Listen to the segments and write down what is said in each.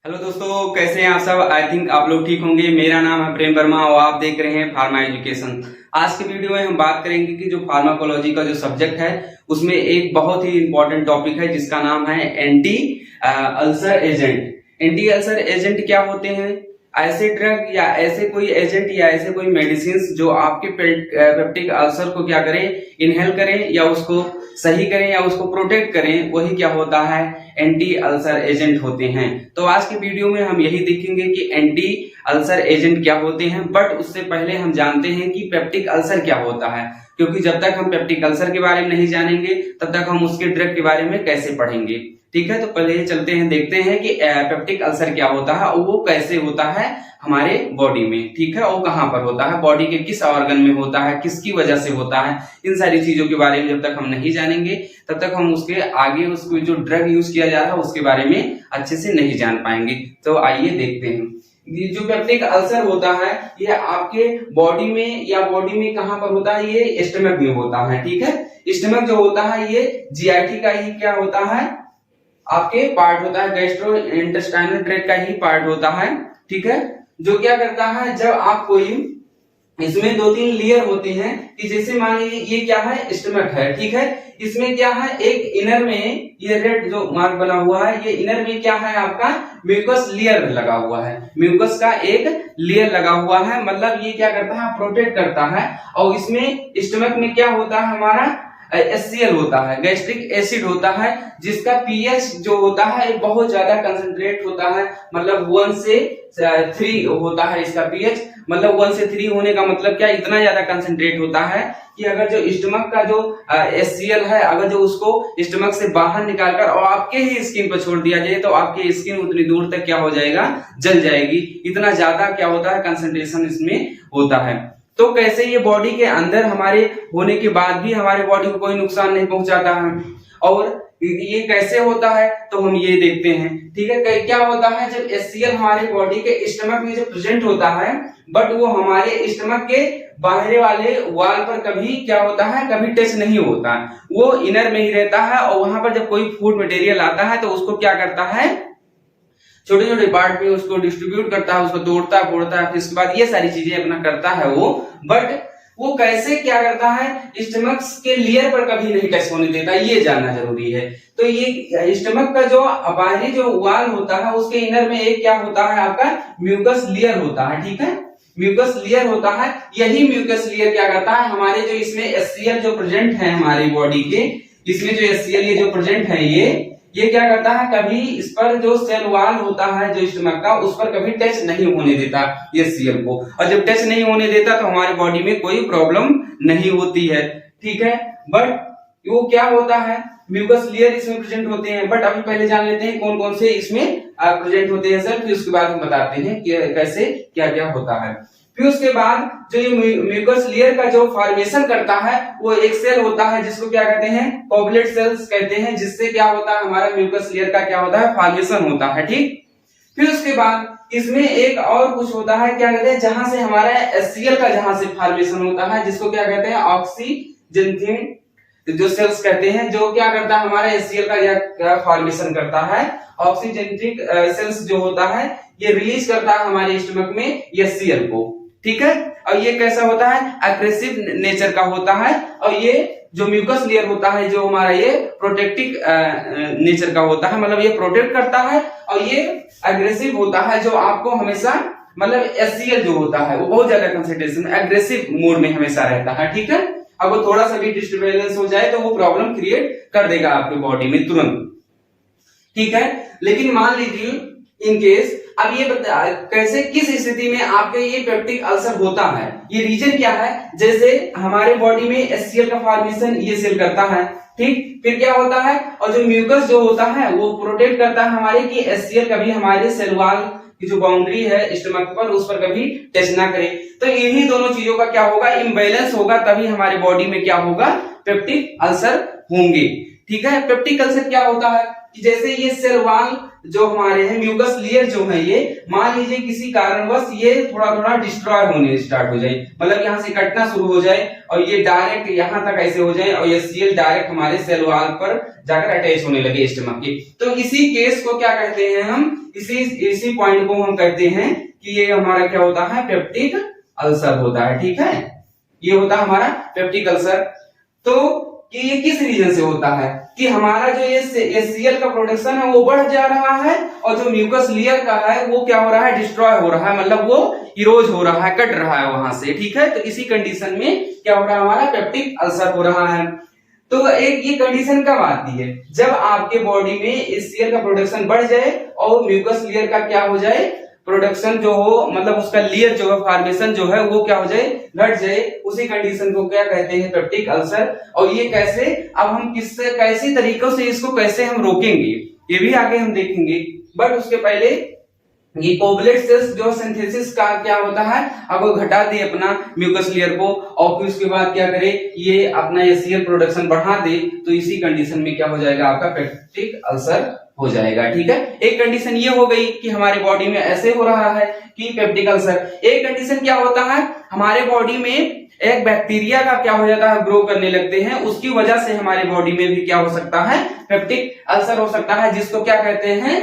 Hello दोस्तों, कैसे हैं आप सब। आई थिंक आप लोग ठीक होंगे। मेरा नाम है प्रेम वर्मा और आप देख रहे हैं फार्मा एजुकेशन। आज के वीडियो में हम बात करेंगे कि जो फार्माकोलॉजी का जो सब्जेक्ट है उसमें एक बहुत ही इंपॉर्टेंट टॉपिक है जिसका नाम है anti ulcer agent. Anti ulcer agent क्या होते हैं? ऐसे ड्रग या ऐसे कोई एजेंट या ऐसे कोई मेडिसिन जो आपके पेप्टिक अल्सर को क्या करें, इनहेल करें या उसको सही करें या उसको प्रोटेक्ट करें, वही क्या होता है, एंटी अल्सर एजेंट होते हैं। तो आज के वीडियो में हम यही देखेंगे कि एंटी अल्सर एजेंट क्या होते हैं। बट उससे पहले हम जानते हैं कि पेप्टिक अल्सर क्या होता है, क्योंकि जब तक हम पेप्टिक अल्सर के बारे में नहीं जानेंगे तब तक हम उसके ड्रग के बारे में कैसे पढ़ेंगे। ठीक है, तो पहले चलते हैं, देखते हैं कि पेप्टिक अल्सर क्या होता है और वो कैसे होता है हमारे बॉडी में। ठीक है, और कहां पर होता है, बॉडी के किस ऑर्गन में होता है, किसकी वजह से होता है, इन सारी चीजों के बारे में जब तक हम नहीं जानेंगे तब तक हम उसके आगे उसको जो ड्रग यूज किया जा रहा है उसके बारे में अच्छे से नहीं जान पाएंगे। तो आइए देखते हैं। ये जो पेप्टिक अल्सर होता है ये आपके बॉडी में या बॉडी में कहां पर होता है, ये स्टमक में होता है। ठीक है, स्टमक जो होता है ये जीआईटी का ही क्या होता है, आपके पार्ट होता है, गैस्ट्रो इंटेस्टाइनल ट्रैक्ट का ही पार्ट होता है। ठीक है, जो क्या करता है, जब आप कोई इसमें 2-3 लेयर होते हैं कि जैसे मान लीजिए ये क्या है, स्टमक है। ठीक है, इसमें क्या है, एक इनर में ये रेड जो मार्क बना हुआ है, ये इनर में क्या है आपका म्यूकस लेयर लगा हुआ है, म्यूकस का एक लेयर लगा हुआ है। मतलब ये क्या करता है, प्रोटेक्ट करता है। और इसमें स्टमक में क्या होता है, हमारा HCl होता है, गैस्ट्रिक एसिड होता है, जिसका पीएच जो होता है बहुत ज्यादा कंसंट्रेट होता है। मतलब 1 से 3 होता है इसका पीएच। मतलब 1 से 3 होने का मतलब क्या, इतना ज्यादा कंसंट्रेट होता है कि अगर जो स्टमक का जो HCl है, अगर जो उसको स्टमक से बाहर निकालकर और आपके ही स्किन पर छोड़ दिया जाए तो आपकी स्किन उतनी दूर तक क्या हो जाएगा, जल जाएगी। इतना ज्यादा क्या होता है, कंसंट्रेशन इसमें होता है। तो कैसे ये बॉडी के अंदर हमारे होने के बाद भी हमारे बॉडी को कोई नुकसान नहीं पहुंचाता है, और ये कैसे होता है तो हम ये देखते हैं। ठीक है, क्या होता है, जब HCl हमारे बॉडी के स्टमक में जो प्रेजेंट होता है, बट वो हमारे स्टमक के बाहर वाले वाल पर कभी क्या होता है, कभी टच नहीं होता, वो इनर में ही रहता है। और वहां पर जब कोई फूड मटेरियल आता है तो उसको क्या करता है, छोटे छोटे पार्ट में उसको डिस्ट्रीब्यूट करता है, उसको तोड़ता है, फोड़ता है, फिर उसके बाद ये सारी चीजें अपना करता है वो। बट वो कैसे क्या करता है, स्टमक के लेयर पर कभी नहीं टच होने देता, ये जानना जरूरी है। तो ये स्टमक का जो बाहरी जो वाल होता है उसके इनर में एक क्या होता है, आपका म्यूकस लेयर होता है। ठीक है, म्यूकस लेयर होता है। यही म्यूकस लेयर क्या करता है, हमारे जो इसमें HCl जो प्रेजेंट है हमारी बॉडी के, इसमें जो HCl ये जो प्रेजेंट है ये क्या करता है, कभी इस पर जो सेल वाल होता है जो स्टमक का, उस पर कभी टच नहीं होने देता HCl को। और जब टच नहीं होने देता तो हमारे बॉडी में कोई प्रॉब्लम नहीं होती है। ठीक है, बट वो क्या होता है, म्यूकस लेयर इसमें प्रेजेंट होते हैं। बट अभी पहले जान लेते हैं कौन कौन से इसमें प्रेजेंट होते हैं सर, फिर उसके बाद हम बताते हैं कि कैसे क्या क्या होता है। फिर उसके बाद जो ये म्यूकस लेयर का जो फॉर्मेशन करता है वो एक सेल होता है जिसको क्या कहते हैं, पॉपुलेट सेल्स कहते हैं, जिससे क्या होता है, हमारा म्यूकस लेयर का क्या होता है, फॉर्मेशन होता है। ठीक, फिर उसके बाद इसमें एक और कुछ होता है, क्या कहते हैं, जहां से हमारा HCl का जहां से फॉर्मेशन होता है, जिसको क्या कहते हैं, ऑक्सीजन जो सेल्स कहते हैं, जो क्या करता है, हमारा HCl का क्या फॉर्मेशन करता है, ऑक्सीजेंट्रिक सेल्स जो होता है ये रिलीज करता है हमारे स्टमक में HCl को। ठीक है, और ये कैसा होता है, एग्रेसिव नेचर का होता है। और ये जो म्यूकस लेयर होता है जो हमारा ये प्रोटेक्टिव नेचर का होता है, मतलब ये प्रोटेक्ट करता है। और ये एग्रेसिव होता है, जो आपको हमेशा मतलब HCl जो होता है वो बहुत ज्यादा कंसंट्रेशन एग्रेसिव मोड में हमेशा रहता है। ठीक है, अब वो थोड़ा सा भी डिस्टर्बेंस हो जाए तो वो प्रॉब्लम क्रिएट कर देगा आपके बॉडी में तुरंत। ठीक है, लेकिन मान लीजिए इन केस, अब ये कैसे किस स्थिति में आपके ये पेप्टिक अल्सर होता है, ये रीजन क्या है, जैसे हमारे बॉडी में HCl का फॉर्मेशन ये सेल करता है। ठीक, फिर क्या होता है, और जो म्यूकस जो होता है वो प्रोटेक्ट करता है हमारे कि HCl कभी हमारे सेल वाल की जो बाउंड्री है स्टमक पर उस पर कभी टच ना करे। तो इन्हीं दोनों चीजों का क्या होगा, इम्बैलेंस होगा, तभी हमारे बॉडी में क्या होगा, पेप्टिक अल्सर होंगे। ठीक है, पेप्टिक अल्सर क्या होता है, कि जैसे ये सेल वॉल जो हमारे हैं, म्यूकस लेयर जो है, ये मान लीजिए किसी कारणवश ये थोड़ा थोड़ा डिस्ट्रॉय होने स्टार्ट हो जाए, मतलब यहाँ से कटना शुरू हो जाए और ये डायरेक्ट यहाँ तक ऐसे हो जाए और ये सीएल डायरेक्ट हमारे सेल वॉल पर जाकर अटैच होने लगे स्टमक के। तो इसी केस को क्या कहते हैं हम, इसी पॉइंट को हम कहते हैं कि ये हमारा क्या होता है, पेप्टिक अल्सर होता है। ठीक है, ये होता है हमारा पेप्टिक अल्सर। तो कि ये किस रीजन से होता है कि हमारा जो ये सीएल का प्रोडक्शन है वो बढ़ जा रहा है और जो म्यूकस लेयर का है वो क्या हो रहा है, डिस्ट्रॉय हो रहा है, मतलब वो इरोज हो रहा है, कट रहा है वहां से। ठीक है, तो इसी कंडीशन में क्या हो रहा है, हमारा पेप्टिक अल्सर हो रहा है। तो एक ये कंडीशन कब आती है, जब आपके बॉडी में इस सीएल का प्रोडक्शन बढ़ जाए और म्यूकस लेयर का क्या हो जाए, प्रोडक्शन जो हो, मतलब उसका लेयर जो है, फॉर्मेशन जो है वो क्या हो जाए, घट जाए। उसी कंडीशन को क्या कहते हैं, पेप्टिक अल्सर। और ये कैसे, अब हम किससे, कैसे तरीकों से इसको कैसे हम रोकेंगे ये भी आगे हम देखेंगे। बट उसके पहले ये कोवलेट सेल्स जो सिंथेसिस का क्या होता है, अब वो घटा दे अपना म्यूकस लेयर को और फिर उसके बाद क्या करे, ये अपना ये सीएल प्रोडक्शन बढ़ा दे, तो इसी कंडीशन में क्या हो जाएगा, आपका पेप्टिक अल्सर हो जाएगा। ठीक है, एक कंडीशन ये हो गई कि हमारे बॉडी में ऐसे हो रहा है कि पेप्टिक अल्सर। एक कंडीशन क्या होता है, हमारे बॉडी में एक बैक्टीरिया का क्या हो जाता है, ग्रो करने लगते हैं, उसकी वजह से हमारे बॉडी में भी क्या हो सकता है, पेप्टिक अल्सर हो सकता है, जिसको क्या कहते हैं,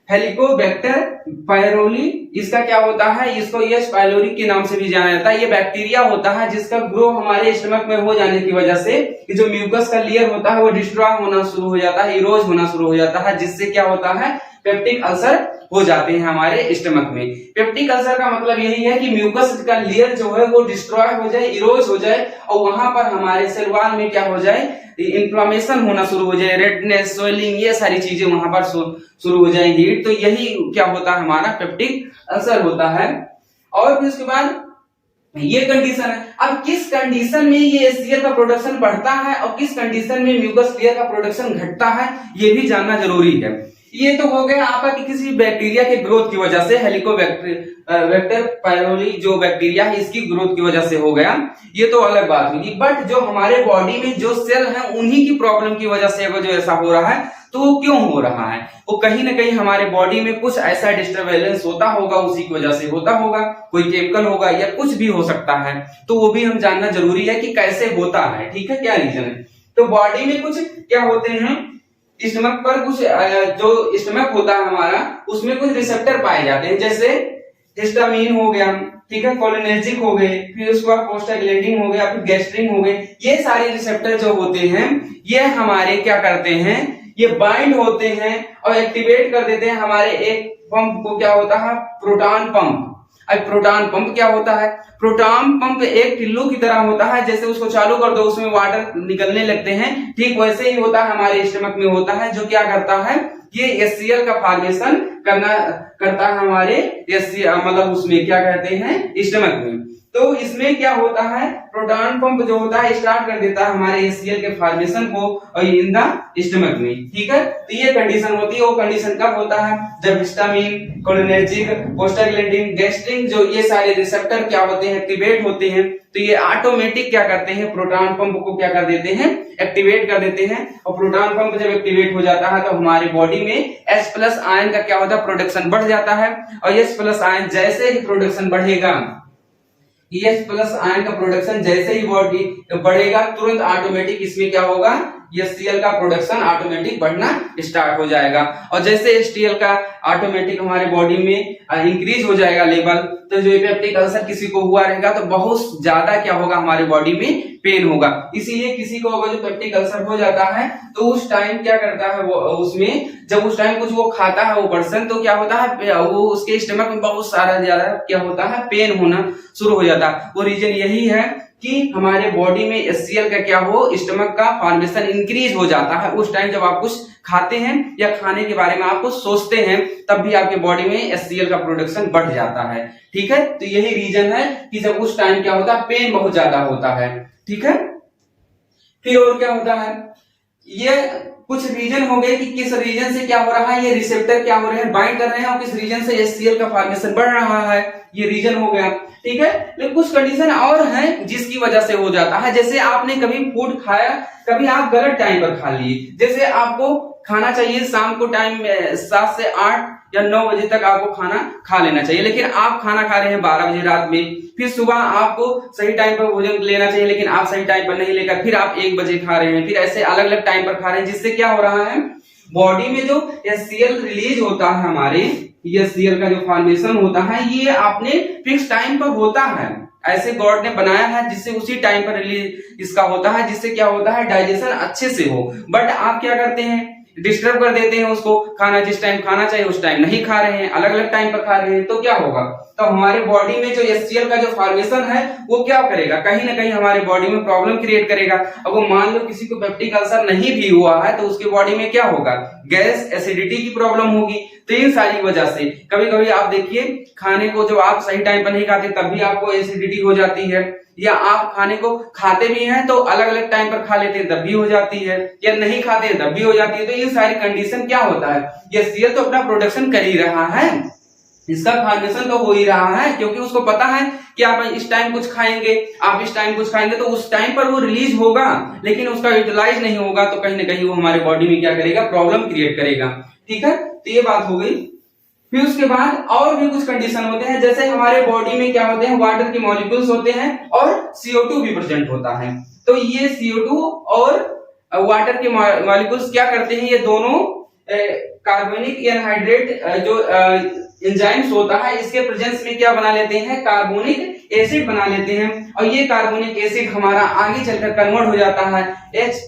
हेलिकोबैक्टर पायरोली। इसका क्या होता है, इसको एच पायलोरी के नाम से भी जाना जाता है। ये बैक्टीरिया होता है जिसका ग्रो हमारे स्टमक में हो जाने की वजह से कि जो म्यूकस का लेयर होता है वो डिस्ट्रॉय होना शुरू हो जाता है, इरोज होना शुरू हो जाता है, जिससे क्या होता है, पेप्टिक अल्सर हो जाते हैं हमारे स्टमक में। पेप्टिक अल्सर का मतलब यही है कि म्यूकस का लेयर जो है वो डिस्ट्रॉय हो जाए, इरोज हो जाए और वहां पर हमारे सेल वॉल में क्या हो जाए, इन्फ्लामेशन होना शुरू हो जाए, रेडनेस, स्वेलिंग, ये सारी चीजें वहां पर शुरू हो जाए, हीट। तो यही क्या होता है, हमारा पेप्टिक अल्सर होता है। और फिर उसके बाद ये कंडीशन है, अब किस कंडीशन में ये सीएल का प्रोडक्शन बढ़ता है और किस कंडीशन में म्यूकस लेयर का प्रोडक्शन घटता है, ये भी जानना जरूरी है। ये तो हो गया आपका कि किसी बैक्टीरिया के ग्रोथ की वजह से, हेलिकोबैक्टर पायरोली जो बैक्टीरिया है इसकी ग्रोथ की वजह से हो गया, ये तो अलग बात हुई। बट जो हमारे बॉडी में जो सेल हैं उन्हीं की प्रॉब्लम की वजह से अगर जो ऐसा हो रहा है, तो वो क्यों हो रहा है, वो कहीं ना कहीं हमारे बॉडी में कुछ ऐसा डिस्टर्बेंस होता होगा, उसी की वजह से होता होगा, कोई केमिकल होगा या कुछ भी हो सकता है। तो वो भी हम जानना जरूरी है कि कैसे होता है। ठीक है, क्या रीजन है। तो बॉडी में कुछ क्या होते हैं, स्टमक पर कुछ जो स्टमक होता है हमारा, उसमें कुछ रिसेप्टर पाए जाते हैं, जैसे हिस्टामिन हो गया, ठीक है, कोलिनेर्जिक हो गए, फिर उसके बाद प्रोस्टाग्लैंडिन हो गया, फिर गैस्ट्रिन हो गए। ये सारे रिसेप्टर जो होते हैं ये हमारे क्या करते हैं, ये बाइंड होते हैं और एक्टिवेट कर देते हैं हमारे एक पंप को, क्या होता है, प्रोटॉन पंप। अब प्रोटॉन पंप क्या होता है, प्रोटॉन पंप एक टिल्लू की तरह होता है, जैसे उसको चालू कर दो उसमें वाटर निकलने लगते हैं, ठीक वैसे ही होता है हमारे स्टमक में होता है, जो क्या करता है, ये एचसीएल का फॉर्मेशन करता है हमारे मतलब उसमें क्या कहते हैं, स्टमक में। तो इसमें क्या होता है, प्रोटॉन पंप जो होता है स्टार्ट कर देता है हमारे एचसीएल के फॉर्मेशन को और इन द स्टमक में। ठीक है, तो ये कंडीशन होती है। वो कंडीशन कब होता है, जब हिस्टामिन, कोलिनेर्जिक, प्रोस्टाग्लैंडिन, गैस्ट्रिन जो ये सारे रिसेप्टर क्या होते हैं, एक्टिवेट होते हैं। तो ये ऑटोमेटिक क्या करते हैं, प्रोटॉन पंप को क्या कर देते हैं, एक्टिवेट कर देते हैं। और प्रोटॉन पंप जब एक्टिवेट हो जाता है तो हमारे बॉडी में H+ आयन का क्या होता है, प्रोडक्शन बढ़ जाता है। और H+ आयन जैसे ही प्रोडक्शन बढ़ेगा, H+ आयन का प्रोडक्शन जैसे ही बॉडी बढ़ेगा, तुरंत ऑटोमेटिक इसमें क्या होगा, HCl का प्रोडक्शन ऑटोमेटिक बढ़ना स्टार्ट हो जाएगा। और जैसे HCl का ऑटोमेटिक हमारे बॉडी में इंक्रीज हो जाएगा लेवल, तो जो पेप्टिक अल्सर किसी को हुआ रहेगा तो बहुत ज्यादा क्या होगा, हमारे बॉडी में पेन होगा। इसीलिए किसी को अगर जो पेप्टिक अल्सर हो जाता है तो उस टाइम क्या करता है, वो उसमें जब उस टाइम कुछ वो खाता है वो पर्सन, तो क्या होता है, वो उसके स्टमक में बहुत सारा ज्यादा क्या होता है, पेन होना शुरू हो जाता है। वो रीजन यही है कि हमारे बॉडी में HCl का क्या हो, स्टमक का फॉर्मेशन इंक्रीज हो जाता है। उस टाइम जब आप कुछ खाते हैं या खाने के बारे में आप कुछ सोचते हैं, तब भी आपके बॉडी में HCl का प्रोडक्शन बढ़ जाता है। ठीक है, तो यही रीजन है कि जब उस टाइम क्या होता है, पेन बहुत ज्यादा होता है। ठीक है, फिर और क्या होता है, ये कुछ रीजन हो गए कि किस रीजन से क्या हो रहा है, ये रिसेप्टर क्या हो रहे हैं, बाइंड कर रहे हैं, और किस रीजन से HCl का फॉर्मेशन बढ़ रहा है, ये रीजन हो गया। ठीक है, लेकिन कुछ कंडीशन और हैं जिसकी वजह से हो जाता है। जैसे आपने कभी फूड खाया, कभी आप गलत टाइम पर खा लिए, जैसे आपको खाना चाहिए शाम को टाइम 7 से 8 या 9 बजे तक आपको खाना खा लेना चाहिए, लेकिन आप खाना खा रहे हैं 12 बजे रात में। फिर सुबह आपको सही टाइम पर भोजन लेना चाहिए, लेकिन आप सही टाइम पर नहीं लेकर फिर आप 1 बजे खा रहे हैं, फिर ऐसे अलग अलग टाइम पर खा रहे हैं, जिससे क्या हो रहा है, बॉडी में जो HCl रिलीज होता है, हमारे HCl का जो फॉर्मेशन होता है, ये आपने फिक्स टाइम पर होता है, ऐसे गॉड ने बनाया है जिससे उसी टाइम पर रिलीज इसका होता है, जिससे क्या होता है, डाइजेशन अच्छे से हो। बट आप क्या करते हैं, डिस्टर्ब कर देते हैं उसको, खाना जिस टाइम खाना चाहिए उस टाइम नहीं खा रहे हैं, अलग अलग टाइम पर खा रहे हैं, तो क्या होगा, तो हमारे बॉडी में जो HCl का जो फॉर्मेशन है वो क्या करेगा, कहीं ना कहीं हमारे बॉडी में प्रॉब्लम क्रिएट करेगा। अब वो मान लो किसी को पेप्टिक अल्सर नहीं भी हुआ है तो उसके बॉडी में क्या होगा, गैस एसिडिटी की प्रॉब्लम होगी। तो इन सारी वजह से कभी कभी आप देखिए खाने को जब आप सही टाइम पर नहीं खाते तब भी आपको एसिडिटी हो जाती है, या आप खाने को खाते भी हैं तो अलग अलग टाइम पर खा लेते हैं तब भी हो जाती है, या नहीं खाते हैं तब भी हो जाती है। तो ये सारी कंडीशन क्या होता है, HCl तो अपना प्रोडक्शन कर ही रहा है, इसका फॉर्मेशन तो हो ही रहा है, क्योंकि उसको पता है कि आप इस टाइम कुछ खाएंगे, आप इस टाइम कुछ खाएंगे तो उस टाइम पर वो रिलीज होगा, लेकिन उसका यूटिलाइज नहीं होगा तो कहीं ना कहीं वो हमारे बॉडी में क्या करेगा, प्रॉब्लम क्रिएट करेगा। ठीक है, तो ये बात हो गई। फिर उसके बाद और भी कुछ कंडीशन होते हैं, जैसे हमारे बॉडी में क्या होते हैं, वाटर के मॉलिक्यूल्स होते हैं और CO2 भी प्रेजेंट होता है। तो ये CO2 और वाटर के मॉलिक्यूल्स क्या करते हैं, ये दोनों कार्बोनिक एनहाइड्रेट जो एंजाइम्स होता है, इसके प्रेजेंस में क्या बना लेते हैं, कार्बोनिक एसिड बना लेते हैं, और ये कार्बोनिक एसिड हमारा आगे चलकर कन्वर्ट हो जाता है H+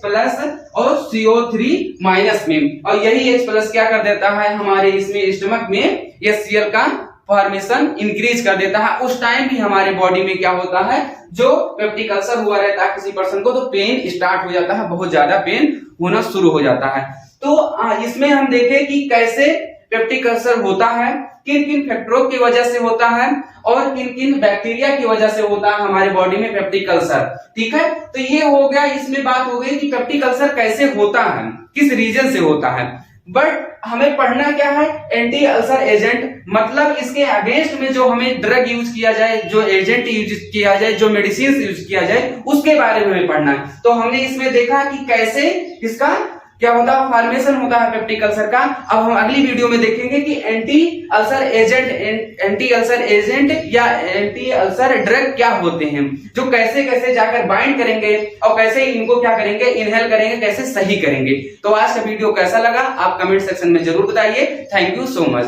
और CO3- में, और यही H+ क्या कर देता है, हमारे इसमें स्टमक में HCl का फॉर्मेशन इंक्रीज कर देता है। उस टाइम भी हमारे बॉडी में क्या होता है, जो पेप्टिक अल्सर हुआ रहता है किसी पर्सन को, तो पेन स्टार्ट हो जाता है, बहुत ज्यादा पेन होना शुरू हो जाता है। तो इसमें हम देखें कि कैसे पेप्टिक अल्सर होता है, किन किन फैक्टरों की वजह से होता है और किन किन बैक्टीरिया की वजह से होता है हमारे बॉडी में पेप्टिक अल्सर। ठीक है, तो ये हो गया, इसमें बात हो गई कि पेप्टिक अल्सर कैसे होता है, किस रीजन से होता है। बट हमें पढ़ना क्या है, एंटी अल्सर एजेंट, मतलब इसके अगेंस्ट में जो हमें ड्रग यूज किया जाए, जो एजेंट यूज किया जाए, जो मेडिसिन यूज किया जाए, उसके बारे में हमें पढ़ना है। तो हमने इसमें देखा कि कैसे इसका क्या होता है, फॉर्मेशन होता है पेप्टिक अल्सर का। अब हम अगली वीडियो में देखेंगे कि एंटी अल्सर एजेंट या एंटी अल्सर ड्रग क्या होते हैं, जो कैसे कैसे जाकर बाइंड करेंगे और कैसे इनको क्या करेंगे, इनहेल करेंगे, कैसे सही करेंगे। तो आज का वीडियो कैसा लगा आप कमेंट सेक्शन में जरूर बताइए। Thank you so much.